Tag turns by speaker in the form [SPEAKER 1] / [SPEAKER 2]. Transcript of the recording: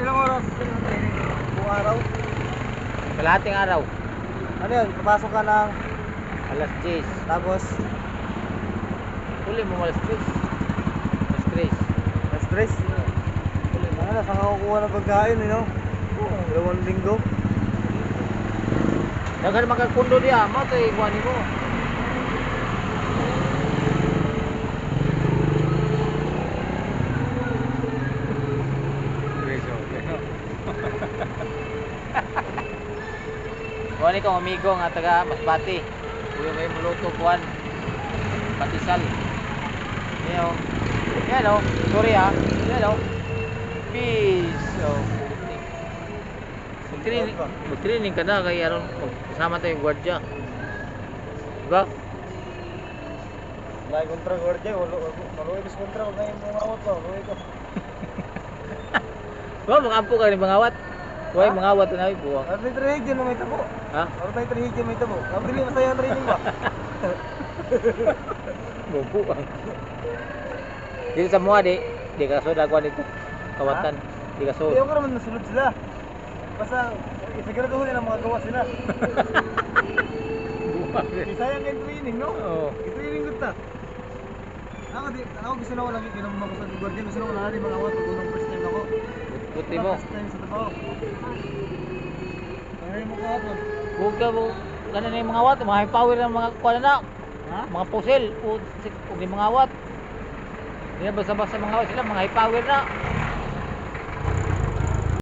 [SPEAKER 1] ilang oras yung training? Buong araw?
[SPEAKER 2] Kalahating araw.
[SPEAKER 1] Ano yun? Papasok ka ng
[SPEAKER 2] Alas 10.
[SPEAKER 1] tapos
[SPEAKER 2] Huli mo alas 3. Alas 3.
[SPEAKER 1] stress. Ano na, saan ka kukuha ng pagkain, you know? Dalawang linggo.
[SPEAKER 2] Daghan magkakundo diya, mo to iguani mo. Kuan ko amigo nga taga Masbate. Kuya may muluto kuan. Patisal. Yo. Yan oh. Sorry ah. Yan oh. Peace. Oh. Mag-training ka na kay aron kasama tayong gwardiya. Diba?
[SPEAKER 1] May kontra gwardiya, maluwi bis kontra, huwag na yung mga awat pa, maluwi ka.
[SPEAKER 2] Ba, mangampo ka ni mangawat. Huwag mangawat na buwang.
[SPEAKER 1] Ano may training dyan na may tabo?
[SPEAKER 2] Ha?
[SPEAKER 1] Ano may training dyan may tabo? Ang dili masaya ang training ba?
[SPEAKER 2] Bumpu ka. Dito sa mga di ka soda kuan dito. Kawatan. Di ka
[SPEAKER 1] Hindi
[SPEAKER 2] so.
[SPEAKER 1] ako naman nasunod sila. Basta, isiguraduhin nila mga gawa sila.
[SPEAKER 2] Buwang.
[SPEAKER 1] Sayang yung training, no?
[SPEAKER 2] Oo.
[SPEAKER 1] I-training ko ta. Ako gusto na ko lagi kinamuma ko sa gwardiya. Gusto na ko lagi mga awat pag unang first time ako.
[SPEAKER 2] Buti mo.
[SPEAKER 1] First time sa trabaho. Ano yung mga awat?
[SPEAKER 2] Huwag ka mo. Ganun na yung mga wat. Mga high power ng mga kuan na.
[SPEAKER 1] Ha?
[SPEAKER 2] Mga pusil. Huwag yung mga wat. Hindi na basta-basta mga wat sila. Mga high power na.